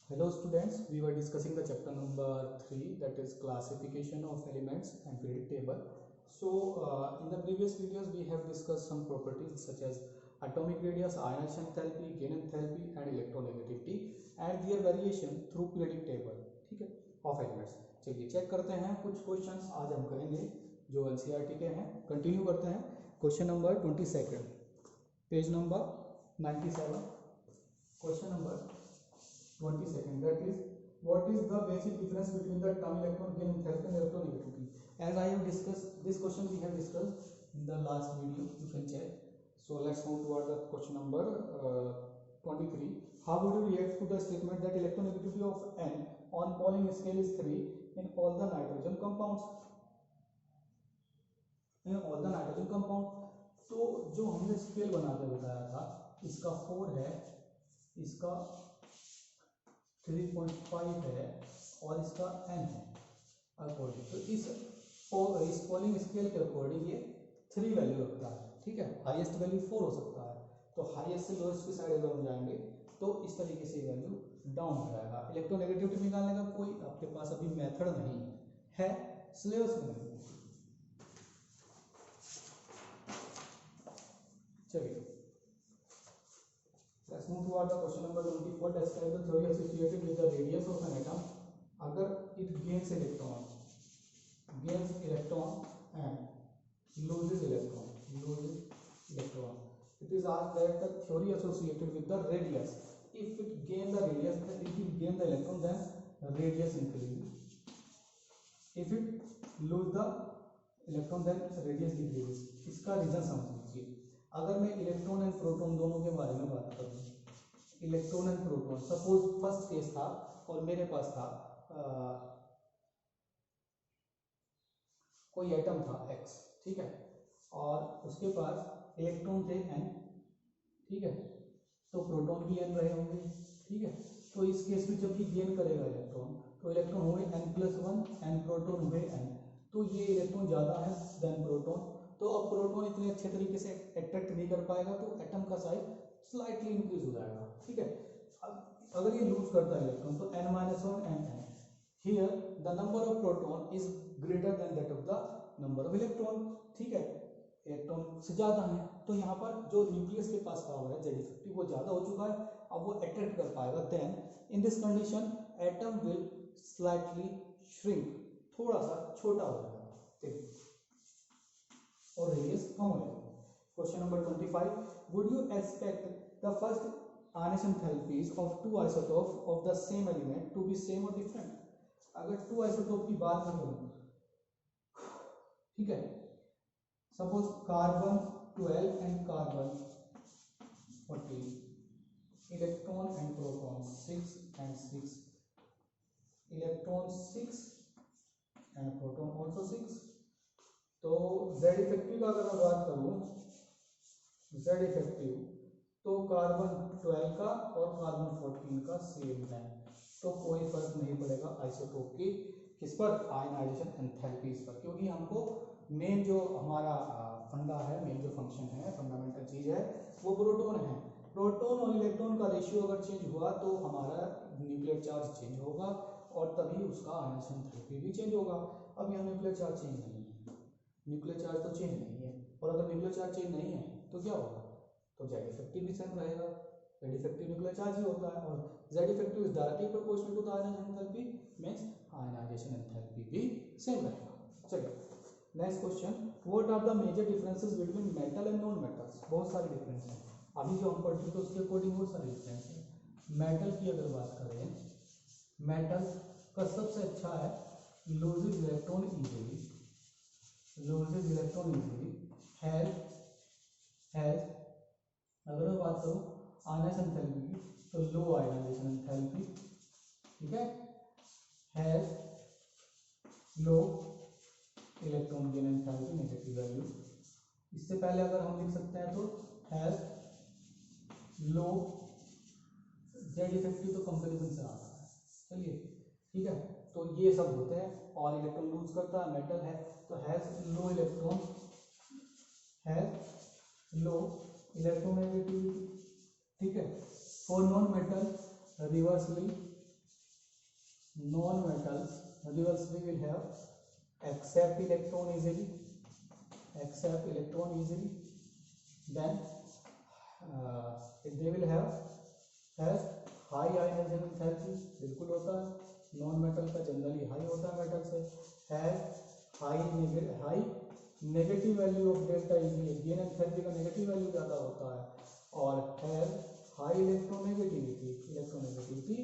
Hello students, we were discussing the chapter number 3, that is classification of elements and periodic table. So in the previous videos we have discussed some properties such as atomic radius, ionization enthalpy, gain enthalpy and electronegativity and their variation through periodic table, ठीक है, of elements. चलिए check करते हैं कुछ questions आज हम करेंगे जो एनसीईआरटी के हैं. कंटिन्यू करते हैं. Question number 22, page number 97. Question number 22, that is what is the basic difference between the term electron gain enthalpy and electronegativity. As I have discussed this question, we have discussed in the last video, you can check. So let's move toward the question number 23. How would you react to the statement that electronegativity of N on Pauling scale is 3 in all the nitrogen compounds? तो जो हमने scale बना के बताया था, इसका 4 है, इसका 3.5 है और इसका n है अकॉर्डिंग. तो इस पोलिंग स्केल के अकॉर्डिंग ये 3 वैल्यू रखता है, ठीक है. हाईएस्ट वैल्यू 4 हो सकता है, तो हाईएस्ट से लोएस्ट की साइड अगर हम जाएंगे तो इस तरीके से वैल्यू डाउन हो जाएगा. इलेक्ट्रोनेगेटिविटी निकालने का कोई आपके पास अभी मेथड नहीं है, सिलेबस में नहीं. चलिए let's move toward the question number 24. Describe the theory associated with the radius of an atom agar it gains electron and loses electron. It is asked that the theory associated with the radius, if it gain the radius, if it gain the electron, then radius increases. If it lose the electron, then radius decreases. इसका reason समझ लीजिए. अगर मैं electron and proton दोनों के बारे में बात करूं, electron and proton, suppose first case था और मेरे पास था कोई एटम था X, ठीक है, और उसके पास इलेक्ट्रॉन थे N, ठीक है, तो प्रोटॉन भी N रहे होंगे, ठीक है. तो इस केस में जब भी गेन करेगा इलेक्ट्रॉन, तो इलेक्ट्रॉन हुए N+1 एंड प्रोटॉन हुए N, तो ये इलेक्ट्रॉन ज़्यादा है देन प्रोटॉन. तो अब प्रोटॉन इतने अच्छे तरीके से अट्रैक्ट नहीं कर पाएगा, तो एटम का साइज स्लाइटली इंक्रीज हो जाएगा, ठीक है. अब अगर ये लूज करता है इलेक्ट्रॉन, तो N-1 and N, here the number of proton is greater than that of the number of electron, ठीक है, इलेक्ट्रॉन से ज़्यादा है. तो यहाँ पर जो न्यूक्लियस के पास पावर है जेड इफेक्टिव वो ज़्यादा हो चुका है, अब वो अट्रैक्ट कर पाएगा. Then in this condition atom will slightly shrink, थोड़ा सा छोटा हो जाएगा और रेडियस कम हो जाएगा. Question number 25. Would you expect the first ionization enthalpies of two isotopes of the same element to be same or different? अगर 2 आइसोटोप की बात मैं करूँ, ठीक है, suppose carbon 12 and carbon 14, electron and proton 6 and 6, electron 6 and proton also 6. तो Z effective का अगर मैं बात करूं, Z इफेक्टिव तो कार्बन 12 का और कार्बन 14 का सेम है, तो कोई फर्क नहीं पड़ेगा आइसोटोप की किस पर, आयनाइजेशन एंथैल्पीज पर, क्योंकि हमको मेन जो हमारा फंडा है, मेन जो फंक्शन है, फंडामेंटल चीज है वो प्रोटॉन है. प्रोटॉन और इलेक्ट्रॉन का रेशियो अगर चेंज हुआ तो हमारा न्यूक्लियर चार्ज चेंज होगा और तभी उसका आयनाइजेशन एंथैल्पी भी चेंज होगा. अब यहाँ न्यूक्लियर चार्ज चेंज नहीं है, न्यूक्लियर चार्ज तो चेंज नहीं है, और अगर न्यूक्लियर चार्ज चेंज नहीं है तो क्या होगा, तो Z इफेक्टिव भी सेम रहेगा. Z इफेक्टिव न्यूक्लियर चार्ज ही होता है और Z effective is directly proportional to the ionisation enthalpy, means ionisation enthalpy भी सेम रहेगा. चलिए next question. What are the major differences between metal and non metals? बहुत सारे डिफरेंस हैं, अभी जो हम पढ़ चुके हैं उसके अकॉर्डिंग बहुत सारे डिफरेंस हैं. मेटल की अगर बात करें, मेटल का सबसे अच्छा है लूजेस इलेक्ट्रॉन इजीली, हैज अगर मैं बात करूं आयनाइजेशन एंथैल्पी की, तो लो आयनाइजेशन एंथैल्पी, ठीक है, has low electron gain enthalpy, negative value. इससे पहले अगर हम लिख सकते हैं तो हैज लो जेड इफेक्टिव, तो कंपैरिजन से आ रहा है, चलिए ठीक है. तो ये सब होते हैं और इलेक्ट्रॉन लूज करता है, मेटल है तो has low electron, has low electronegativity, ठीक है. For non metal reversely non-metals we will have accept electron easily, then they will have high ionisation enthalpy, बिल्कुल होता है, नॉन मेटल का जनरली हाई होता है मेटल से, has high negative value of delta E, gain enthalpy का negative value ज़्यादा होता है, और हैज हाई इलेक्ट्रोनेगेटिविटी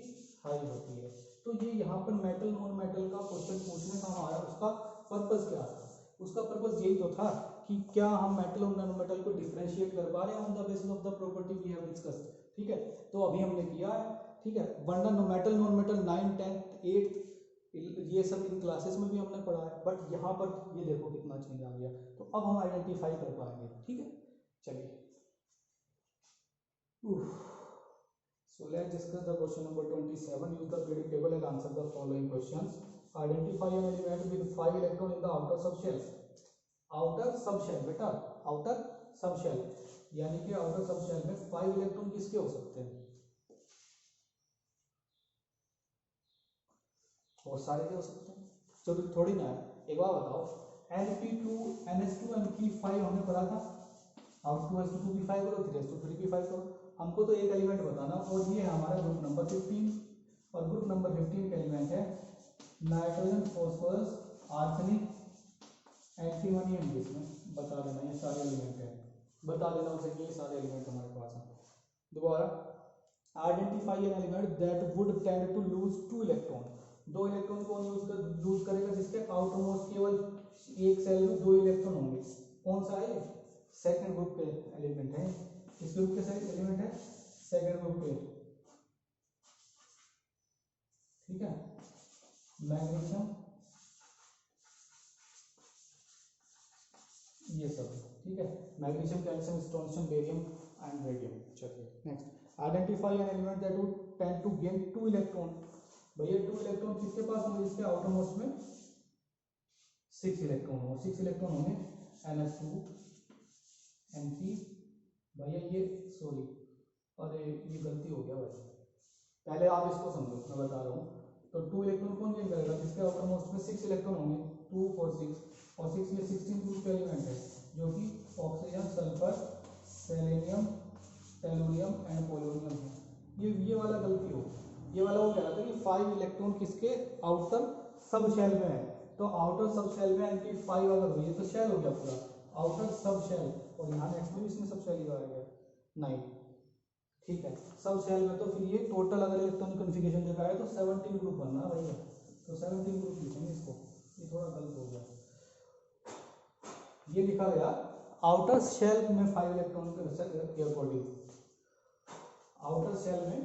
हाई होती है। तो ये यहाँ पर मेटल नॉन मेटल का क्वेश्चन पूछने का हमारा उसका पर्पस क्या था? उसका पर्पस यही तो था कि क्या हम मेटल और नॉन मेटल को डिफरेंशिएट कर पा रहे हैं on the basis of the property we have discussed. ठीक है, तो अभी हमने किया है। ठीक है, वरना metal non metal 9th 10th 8th ये सब इन क्लासेस में भी हमने पढ़ा है, बट यहाँ पर ये देखो कितना चेंज आ गया, तो अब हम आइडेंटिफाई कर पाएंगे। ठीक है, चलिए, so let's discuss the question number 27. Use the periodic table and answer the following questions. Identify an element with 5 electron in the outer subshell. outer subshell बेटा, outer subshell यानी कि outer subshell में 5 electron किसके हो सकते हैं? बहुत सारे के हो सकते हैं, चलो थोड़ी ना है। एक बार बताओ, Np2 NH2 Np5 हमने पढ़ा था, अब 2s2 p5 करो, 3s2 3p5 करो। हमको तो एक एलिमेंट बताना, और ये है हमारा ग्रुप नंबर 15, और ग्रुप नंबर 15 का एलिमेंट है नाइट्रोजन, फॉस्फोरस, आर्सेनिक, एंटीमोनियम। इसमें बता देना ये सारे एलिमेंट हैं, बता देना उसे कि ये सारे एलिमेंट हमारे पास हैं। दोबारा, identify an element that would tend to lose 2 electron. 2 electron कौन लूज करेगा? जिसके आउटरमोस्ट केवल एक सेल में 2 इलेक्ट्रॉन होंगे। कौन सा है? सेकंड ग्रुप के एलिमेंट है। इस ग्रुप के सारे एलिमेंट है सेकंड ग्रुप के। ठीक है, मैग्नीशियम, ये सब। ठीक है, magnesium, calcium, strontium, barium and radium. चलिए next, identify an element that would tend to gain 2 electron. भैया 2 इलेक्ट्रॉन किसके पास होंगे? जिसके आउटरमोस्ट में 6 इलेक्ट्रॉन हो। 6 इलेक्ट्रॉन होंगे NH2 NP। भैया ये सॉरी, अरे ये गलती हो गया भाई, पहले आप इसको समझो, मैं बता रहा हूँ। तो 2 इलेक्ट्रॉन कौन गेन करेगा? जिसके आउटरमोस्ट में 6 इलेक्ट्रॉन होंगे, 2 4 6, और 6 ये 16 ग्रुप के एलिमेंट है, जो कि oxygen, sulphur, selenium, tellurium and polonium है। ये वाला गलती हो, ये वाला वो कह रहा था कि 5 इलेक्ट्रॉन किसके आउटर सब शेल में है। तो आउटर सब शेल में Np5 अगर हुई तो शेल हो गया पूरा आउटर सब शेल, और यहाँ नेक्स्ट में इसमें सब शेल ही आएगा 9। ठीक है, सब शेल में, तो फिर ये टोटल अगर इलेक्ट्रॉनिक कॉन्फ़िगरेशन देखा है तो 17 ग्रुप बनना है भैया, तो 17 ग्रुप लिखेंगे इसको। ये थोड़ा गलत हो गया, ये लिखा गया आउटर शेल में 5 इलेक्ट्रॉन के अकॉर्डिंग, आउटर शेल में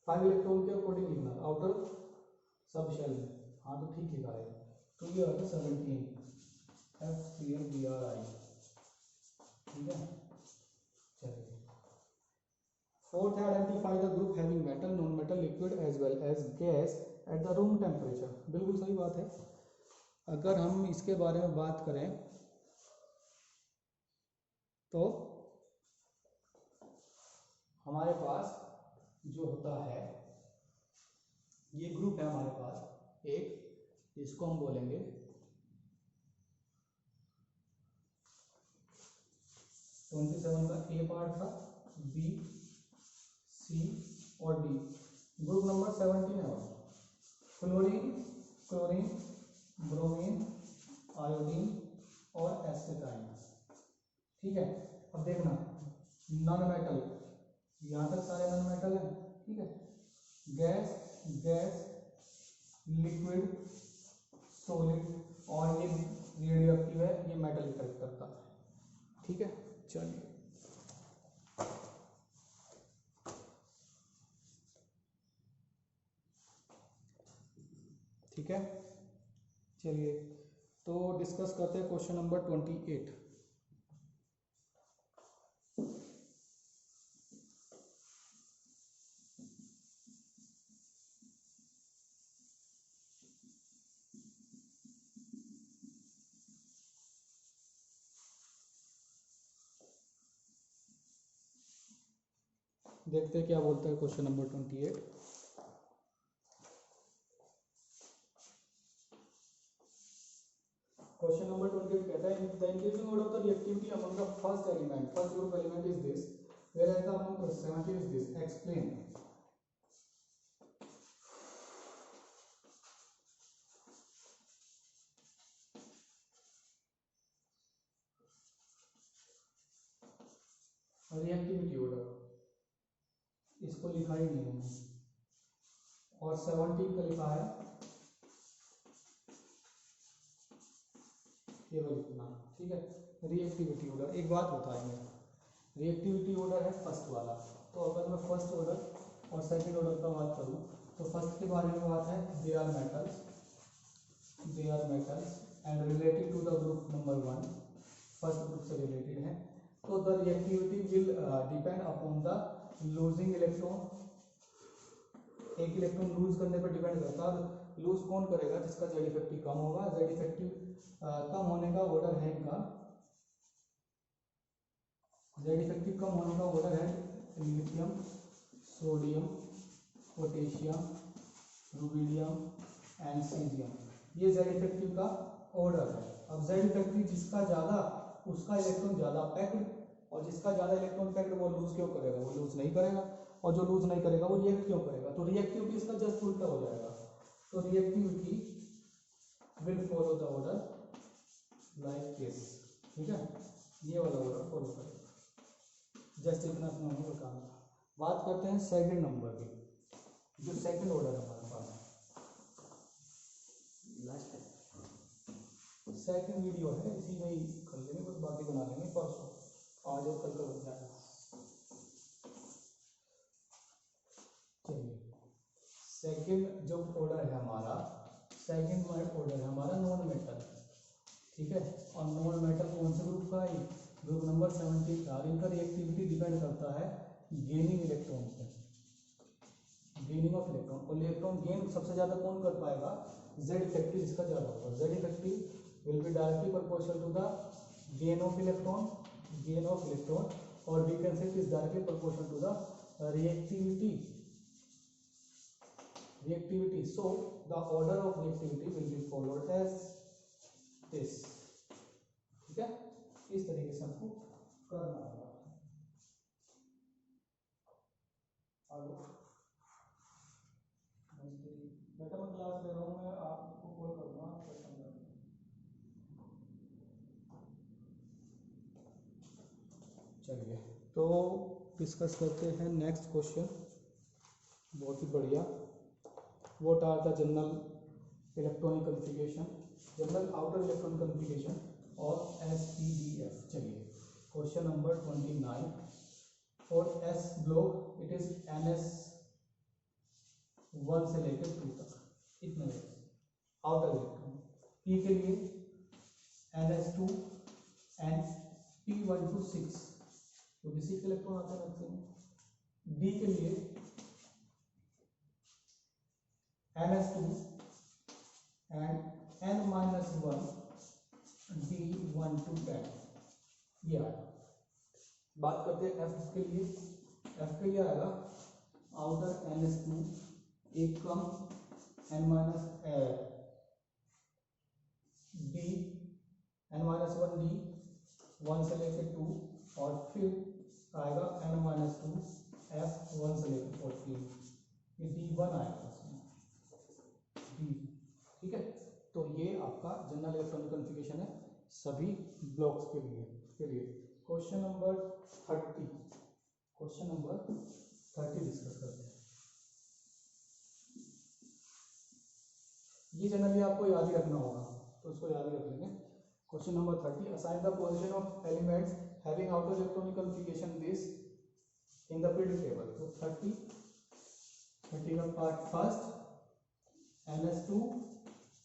5 इलेक्ट्रॉन के अकॉर्डिंग लिखना, आउटर सब शेल में। हाँ तो ठीक लिखा है, तो ये होगा 17 FClBrI। ठीक है, चलिए। Fourth, identify the group having metal, non metal, liquid as well as gas at the room temperature. बिल्कुल सही बात है। अगर हम इसके बारे में बात करें तो हमारे पास जो होता है, ये ग्रुप है हमारे पास एक, इसको हम बोलेंगे 27 का ए पार्ट था, बी, सी और डी। ग्रुप नंबर 17 है, फ्लोरीन, क्लोरीन, ब्रोमीन, आयोडीन और एसिटाइन। ठीक है, अब देखना नॉन मेटल, यहाँ तक सारे नॉन मेटल हैं। ठीक है, गैस, गैस, लिक्विड, सॉलिड, और ये रेडियो एक्टिव है, ये मेटल इफेक्ट करता है। ठीक है, चलिए। ठीक है, चलिए तो डिस्कस करते हैं क्वेश्चन नंबर 28। देखते हैं क्या बोलता है question number 28। the increasing order of the reactivity among the first group element is this, whereas the among the 17 is this. Explain. Reactivity order इसको लिखा ही नहीं है, और 17 का लिखा है केवल इतना, ठीक है। रिएक्टिविटी ऑर्डर एक बात बताएंगे, रिएक्टिविटी ऑर्डर है फर्स्ट वाला, तो अगर मैं फर्स्ट ऑर्डर और सेकंड ऑर्डर का बात करूं तो फर्स्ट के बारे में बात है they are metals and related to the group number 1, first group से रिलेटेड है, तो the reactivity will depend upon the losing electron, एक इलेक्ट्रॉन लूज करने पर डिपेंड करता है। लूज कौन करेगा? जिसका जेड इफेक्टिव कम होगा। जेड इफेक्टिव कम होने का ऑर्डर है इनका, जेड इफेक्टिव कम होने का ऑर्डर है lithium, sodium, potassium, rubidium and caesium, ये जेड इफेक्टिव का ऑर्डर है। अब जेड इफेक्टिव जिसका ज़्यादा उसका इलेक्ट्रॉन ज़्यादा पैक्ड, और जिसका ज़्यादा इलेक्ट्रॉन पैक्ड वो लूज क्यों करेगा? वो लूज नहीं करेगा, और जो लूज नहीं करेगा वो रिएक्ट क्यों करेगा? तो रिएक्टिविटी इसका जस्ट उल्टा हो जाएगा। तो reactivity will follow the order like this, ठीक है, ये वाला ऑर्डर फॉलो करेगा। जस्ट इतना होने का काम था। बात करते हैं सेकंड नंबर की, जो सेकंड ऑर्डर हमारे पास है, लास्ट है, सेकंड वीडियो है, इसी में ही कर लेंगे, बस बाकी बना लेंगे परसों, आज और कल का बन जाएगा। चलिए, सेकंड जो ऑर्डर है हमारा, सेकंड ऑर्डर है हमारा नॉन मेटल, ठीक है, और नॉन मेटल कौन से ग्रुप का है? ग्रुप नंबर 17 का। इनका रिएक्टिविटी डिपेंड करता है गेनिंग इलेक्ट्रॉन पे, गेनिंग ऑफ इलेक्ट्रॉन, और इलेक्ट्रॉन गेन सबसे ज़्यादा कौन कर पाएगा? जेड इफेक्टिव जिसका ज़्यादा होगा। Z effective will be directly proportional to the gain of electron, or we can say it is directly proportional to the reactivity. So the order of reactivity will be followed as this, ठीक है, इस तरीके से आपको करना होगा। बेटा मैं क्लास ले रहा हूँ, मैं आपको कॉल करूँगा। चलिए, तो डिस्कस करते हैं नेक्स्ट क्वेश्चन, बहुत ही बढ़िया। What are the general electronic configuration, general outer electronic configuration of SPDF। चलिए, question number 29, for S block it is NS1 से लेकर 2 तक, इतने आउटर इलेक्ट्रॉन। P के लिए NS2 and P1 to 6, तो किसी के इलेक्ट्रॉन आते हैं मैक्सिमम। डी के लिए NS2 and N-1 D1 to 10, ये आएगा। बात करते हैं F के लिए, F के लिए आएगा आउटर NS2 एक कम, N-1 D 1 से लेकर 2, और फिर आएगा N-2 F 1 से लेकर 14, ये D1 आएगा इसमें, D, ठीक है। तो ये आपका जनरल इलेक्ट्रॉनिक कॉन्फ़िगरेशन है सभी ब्लॉक्स के लिए। क्वेश्चन नंबर 30, डिस्कस करते हैं। ये जनरली आपको याद ही रखना होगा, तो उसको याद ही रख लेंगे। Question number 30, assign the position of elements having outer electronic configuration this in the periodic table. तो 30 का पार्ट फर्स्ट NS2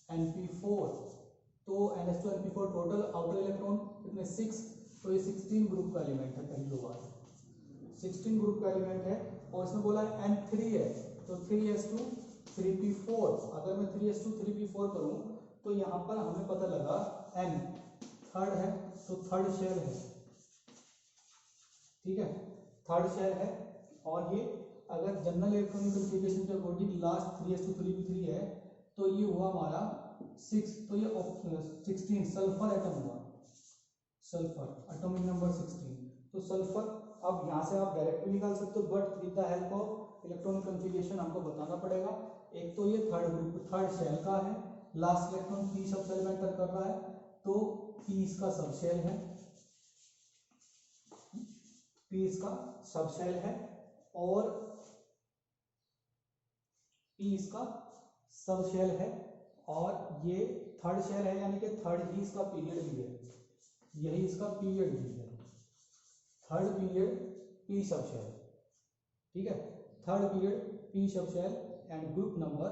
NP4, तो NS2 NP4 total outer electron कितने? 6, तो ये 16 ग्रुप का एलिमेंट है, पहली बार 16 ग्रुप का एलिमेंट है, और इसमें बोला है N3 है, तो 3s2 3p4। अगर मैं 3s2 3p4 करूं तो यहाँ पर हमें पता लगा N थर्ड है, तो थर्ड शेल है, ठीक है, थर्ड शेल है। और ये अगर जनरल इलेक्ट्रॉनिक कॉन्फ़िगरेशन के अकॉर्डिंग लास्ट 3s2 3p3 है, तो ये हुआ हमारा 6, तो ये 16 सल्फर एटम हुआ, सल्फर एटॉमिक नंबर 16। तो सल्फर अब यहाँ से आप डायरेक्ट भी निकाल सकते हो, but with the help of electronic configuration हमको बताना पड़ेगा। एक तो ये थर्ड ग्रुप थर्ड शेल का है, last electron P sub shell में एंटर कर रहा है, तो पी इसका सब शेल है, पी इसका सब शेल है, और पी इसका सब शेल है, और ये थर्ड शेल है, यानी कि थर्ड ही इसका पीरियड भी है, यही इसका पीरियड भी है, third period P sub shell, ठीक है, third period P sub shell and group number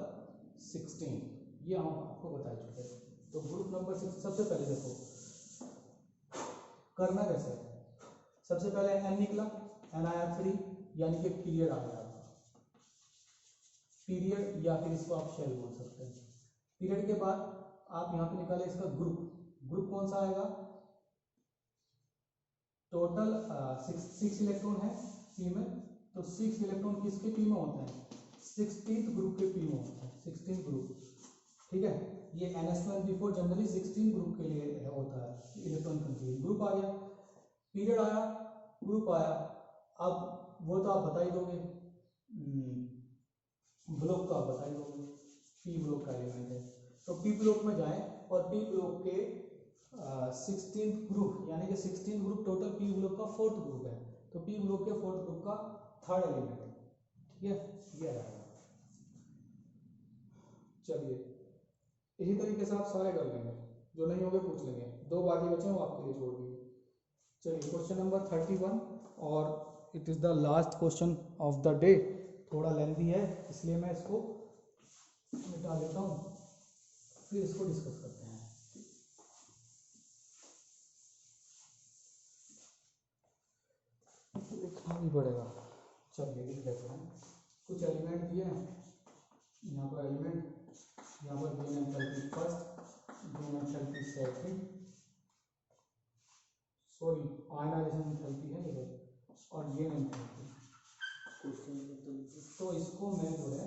16, ये हम आपको बता चुके हैं। तो ग्रुप नंबर 6 सबसे पहले देखो करना कैसे है। सबसे पहले एन निकला, NiR3 यानी कि पीरियड आ गया आपका, पीरियड या फिर इसको आप शेल बोल सकते हैं। पीरियड के बाद आप यहाँ पे निकाले इसका ग्रुप, ग्रुप कौन सा आएगा, टोटल 6 इलेक्ट्रॉन है पी में, तो 6 इलेक्ट्रॉन किसके पी में होते हैं, 16th ग्रुप के पी में होते हैं, 16th ग्रुप, ठीक है। ये NS2 जनरली 16 ग्रुप के लिए होता है इलेक्ट्रॉन कन्फिगरेशन। ग्रुप आ गया, पीरियड आया, ग्रुप आया, अब वो तो आप बता ही दोगे, ब्लॉक तो आप बता ही दोगे, पी ब्लॉक का एलिमेंट है, तो पी ब्लॉक में जाएं और पी ब्लॉक के 16th ग्रुप, यानी कि 16th group total P block का 4th ग्रुप है, तो पी ब्लॉक के 4th ग्रुप का थर्ड एलिमेंट है, ठीक है, ये रहेगा। चलिए इसी तरीके से आप सारे कर लेंगे, जो नहीं होंगे पूछ लेंगे, 2 बाकी बचे वो आपके लिए छोड़ दिए। चलिए क्वेश्चन नंबर 31, और it is the last question of the day, थोड़ा लेंथी है इसलिए मैं इसको मिटा लेता हूँ, फिर इसको डिस्कस करते हैं। लिखना भी पड़ेगा, चलिए लिख लेते हैं। कुछ एलिमेंट दिए हैं, यहाँ पर एलिमेंट, यहाँ पर gain enthalpy first, gain enthalpy second, sorry ionisation enthalpy है ये, और गेन एंथैल्पी, तो इसको मैं जो है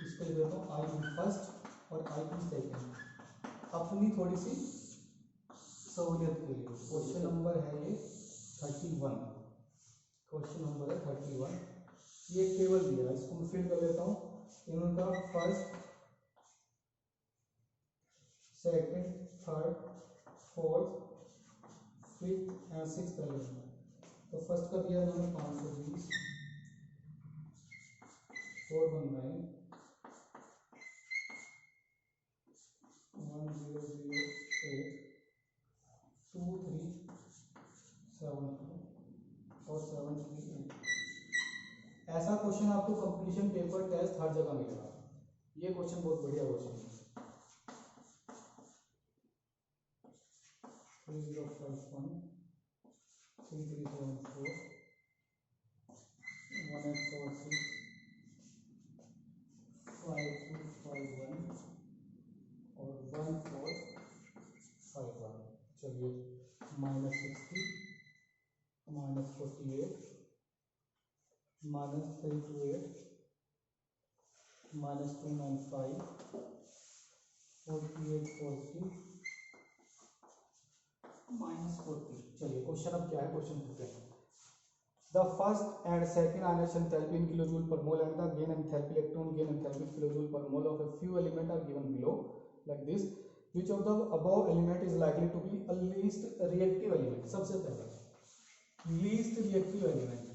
इसको लिख देता हूँ आई फर्स्ट और आई सेकंड, अपनी थोड़ी सी सहूलियत के लिए। क्वेश्चन नंबर है ये 31, क्वेश्चन नंबर है 31, ये टेबल दिया है, इसको मैं फिल कर लेता हूँ। इनका first, second, third, fourth, fifth and sixth element. तो फर्स्ट का दिया मैंने 520, 419, 1008, 2372 और 738। ऐसा क्वेश्चन आपको कंपटीशन पेपर टेस्ट हर जगह मिलेगा, ये क्वेश्चन बहुत बढ़िया क्वेश्चन है। 3051, 3374, 1846, 5251 और 1451। चलिए -60, -48, -328, -295, 4840, -40। चलिए क्वेश्चन अब क्या है, क्वेश्चन पूछते हैं। The first and second ionization enthalpy in kilojoule per mole and the gain enthalpy electron gain enthalpy kilojoule per mole of a few element are given below like this. Which of the above element is likely to be a least reactive element? सबसे पहले least reactive element,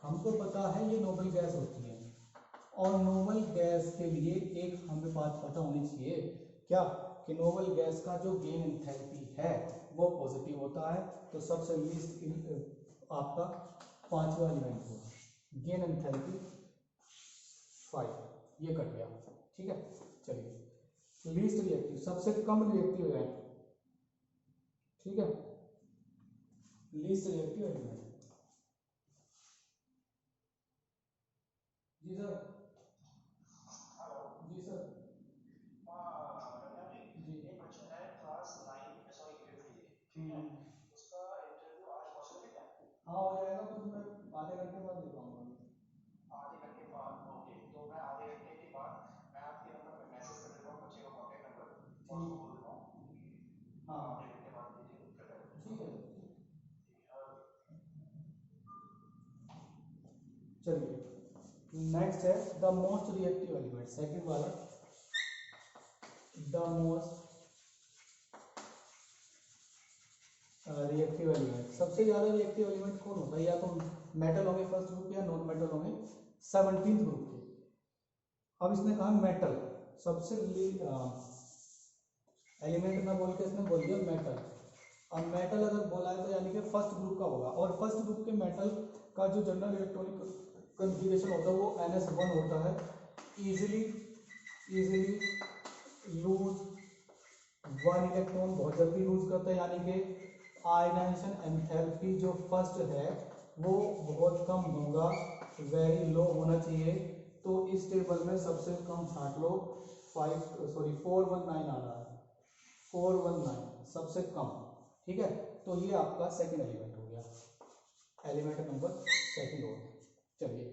हमको पता है ये noble gas होती है, और noble gas के लिए एक हमें बात पता होनी चाहिए, क्या, कि नोबल गैस का जो गेन एंथैल्पी है वो पॉजिटिव होता है, तो सबसे लीस्ट आपका 5वां एलिमेंट होगा, गेन एंथैल्पी 5, ये कट गया, ठीक है। चलिए लीस्ट रिएक्टिव, सबसे कम रिएक्टिव है, ठीक है, लीस्ट रिएक्टिव एलिमेंट। जी सर, जी सर, जी एक बच्चा है क्लास 9 सॉरी 8th की, ठीक है, उसका इंटरव्यू आज पॉसिबल है क्या? हाँ हो जाएगा, कुछ मैं आधे घंटे बाद दे पाऊंगा। आधे घंटे बाद, ओके, तो मैं आधे घंटे के बाद मैं आपके नंबर पे मैसेज कर देता हूँ, बच्चे का कॉन्टैक्ट नंबर, और उसको बोल देता हूँ कि हाँ आधे घंटे बाद दीजिए, प्रिपेयर हो जाए। ठीक है, चलिए नेक्स्ट है the most reactive element, second वाला, द मोस्ट रिएक्टिव एलिमेंट। सबसे ज्यादा रिएक्टिव एलिमेंट कौन होता है? या तो मेटल होंगे फर्स्ट ग्रुप या नॉन मेटल होंगे 17th ग्रुप के। अब इसने कहा मेटल सबसे एलिमेंट ना बोल के इसने बोल दिया मेटल। अब मेटल अगर बोला है तो यानी कि फर्स्ट ग्रुप का होगा, और फर्स्ट ग्रुप के मेटल का जो जनरल इलेक्ट्रॉनिक कन्फिगरेशन होता है वो NS1 होता है। इजीली लूज 1 इलेक्ट्रॉन, बहुत जल्दी लूज करता है, यानी कि आयनाइजेशन एंथैल्पी जो फर्स्ट है वो बहुत कम होगा, वेरी लो होना चाहिए। तो इस टेबल में सबसे कम छांट लो 419 आ रहा है, 419 सबसे कम। ठीक है, तो ये आपका सेकंड एलिमेंट हो गया, एलिमेंट नंबर सेकंड हो गया। चलिए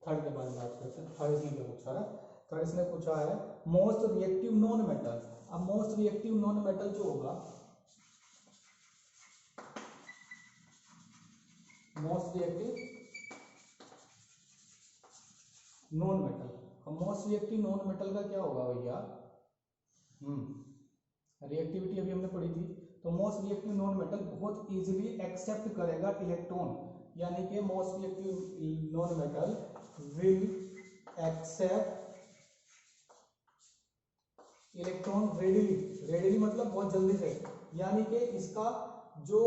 थर्ड के बारे में बात करते हैं। थर्ड इसने क्या पूछा है? थर्ड इसने पूछा है मोस्ट रिएक्टिव नॉन मेटल। अब मोस्ट रिएक्टिव नॉन मेटल जो होगा, मोस्ट रिएक्टिव नॉन मेटल, अब मोस्ट रिएक्टिव नॉन मेटल का क्या होगा भैया? रिएक्टिविटी अभी हमने पढ़ी थी, तो मोस्ट रिएक्टिव नॉन मेटल बहुत इजीली एक्सेप्ट करेगा इलेक्ट्रॉन, यानी कि most reactive non metal will accept electron readily मतलब बहुत जल्दी से, यानी कि इसका जो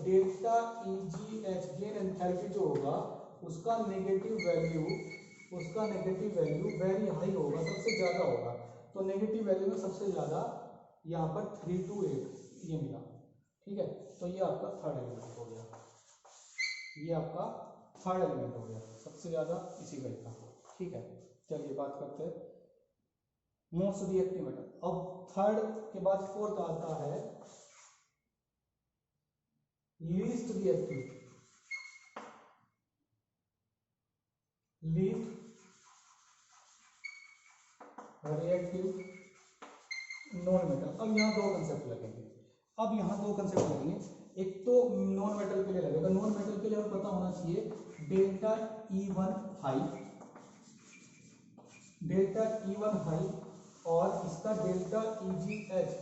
डेल्टा EGH गेन एंथैल्पी जो होगा उसका नेगेटिव वैल्यू वेरी हाई होगा, सबसे ज्यादा होगा। तो नेगेटिव वैल्यू में सबसे ज्यादा यहाँ पर 328 ये मिला। ठीक है, तो ये आपका थर्ड एलिमेंट हो गया, ये आपका थर्ड एलिमेंट हो गया, सबसे ज्यादा इसी का था। ठीक है, चलिए बात करते हैं मोस्ट रिएक्टिव मेटल। अब थर्ड के बाद फोर्थ आता है लीस्ट रिएक्टिव नॉन मेटल। अब यहाँ दो कंसेप्ट लगेंगे, एक तो नॉन मेटल के लिए लगेगा। नॉन मेटल के लिए हमें पता होना चाहिए डेल्टा E1 हाई और इसका डेल्टा EGH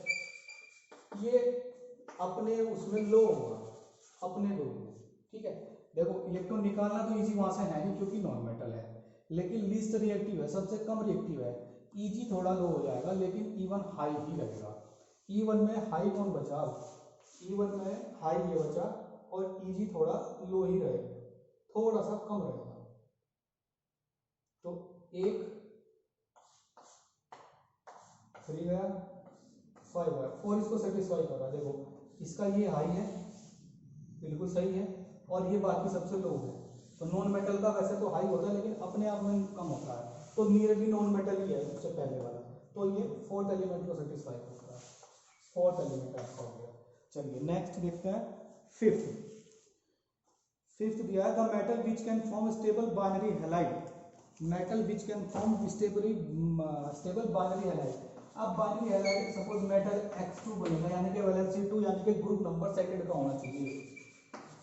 ये अपने उसमें लो होगा, अपने ग्रुप में। ठीक है, देखो इलेक्ट्रॉन निकालना तो इजी वहां से है नहीं क्योंकि नॉन मेटल है, लेकिन लीस्ट रिएक्टिव है, सबसे कम रिएक्टिव है। EG थोड़ा लो हो जाएगा लेकिन E1 हाई ही रहेगा। E1 में हाई कौन बचा? E1 में हाई ये बचा और EG थोड़ा लो ही रहेगा, थोड़ा सा कम रहेगा। तो एक 3 गया, 5 गया, 4 इसको सेटिस्फाई कर रहा है। देखो इसका ये हाई है, बिल्कुल सही है, और ये बाकी सबसे लो है। तो नॉन मेटल का वैसे तो हाई होता है लेकिन अपने आप में कम होता है, तो नियरली नॉन मेटल ही है सबसे पहले वाला। तो ये फोर्थ एलिमेंट को सेटिस्फाई करता है, फोर्थ एलिमेंट आपका हो गया। चलिए नेक्स्ट देखते हैं फिफ्थ दिया है the metal which can form stable binary halide. Metal which can form stable binary halide. अब binary halide suppose metal X2 बनेगा, यानी कि वैलेंसी 2, यानी कि ग्रुप नंबर सेकंड का होना चाहिए,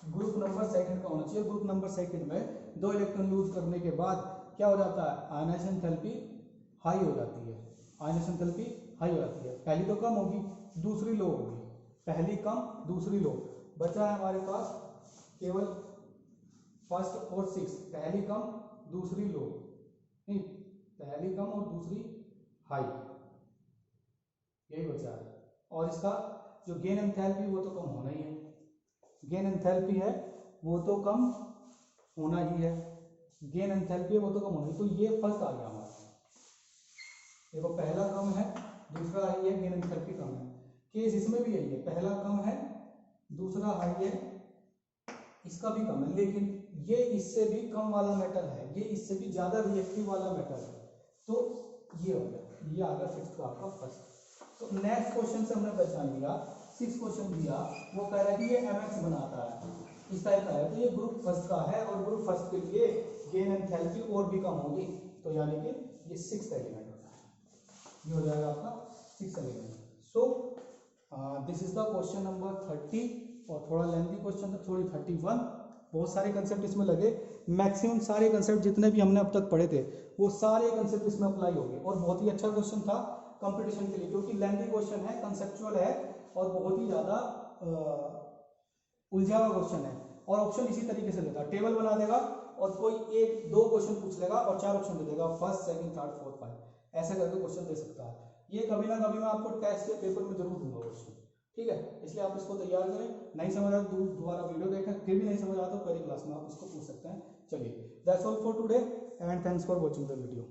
ग्रुप नंबर सेकंड का होना चाहिए। ग्रुप नंबर सेकंड में 2 इलेक्ट्रॉन लूज करने के बाद क्या हो जाता है? आयनाइजेशन एंथैल्पी हाई हो जाती है, आयनाइजेशन एंथैल्पी हाई हो जाती है। पहली तो कम होगी, दूसरी लो होगी, पहली कम दूसरी लो। बचा है हमारे पास केवल फर्स्ट और सिक्स, पहली कम दूसरी लो, नहीं पहली कम और दूसरी हाई, यही बचा है। और इसका जो गेन एंथैल्पी वो तो कम होना ही है, गेन एंथैल्पी है वो तो कम होना ही है, गेन एंथैल्पी है वो तो कम होना ही। तो ये फर्स्ट आ गया हमारा, देखो पहला कम है, दूसरा हाई है, गेन एंथैल्पी कम है। केस इसमें भी यही है, पहला कम है, दूसरा हाई है, इसका भी कम है, लेकिन ये इससे भी कम वाला मेटल है, ये इससे भी ज्यादा रिएक्टिव वाला मेटल है। तो ये हो गया, ये आ गया फिफ्थ का आपका फर्स्ट। तो नेक्स्ट क्वेश्चन से हमने पहचान लिया, 6 क्वेश्चन दिया, वो कह रहा है कि ये MX बनाता है, इस टाइप का है, तो ये ग्रुप फर्स्ट का है, और ग्रुप फर्स्ट के लिए गेन एंथैल्पी और भी कम होगी, तो यानी कि ये 6th एलिमेंट होता है, ये हो जाएगा आपका 6th element. So this is the question number 30, और थोड़ा लेंथी क्वेश्चन था, थोड़ी 31, बहुत सारे कंसेप्ट इसमें लगे, मैक्सिमम सारे कंसेप्ट जितने भी हमने अब तक पढ़े थे वो सारे कंसेप्ट इसमें अप्लाई हो गए। और बहुत ही अच्छा क्वेश्चन था कंपटीशन के लिए, क्योंकि लेंथी क्वेश्चन है, कंसेप्चुअल है और बहुत ही ज़्यादा उलझा हुआ क्वेश्चन है। और ऑप्शन इसी तरीके से देता है, टेबल बना देगा और कोई एक दो क्वेश्चन पूछ लेगा और 4 ऑप्शन दे देगा, फर्स्ट सेकंड थर्ड फोर्थ 5, ऐसा करके क्वेश्चन दे सकता है। ये कभी ना कभी मैं आपको टेस्ट के पेपर में जरूर दूंगा क्वेश्चन, ठीक है। इसलिए आप इसको तैयार करें, नहीं समझ आया तो दोबारा वीडियो देखें, फिर भी नहीं समझ आता तो पहली क्लास में आप इसको पूछ सकते हैं। चलिए, that's all for today and thanks for watching the video.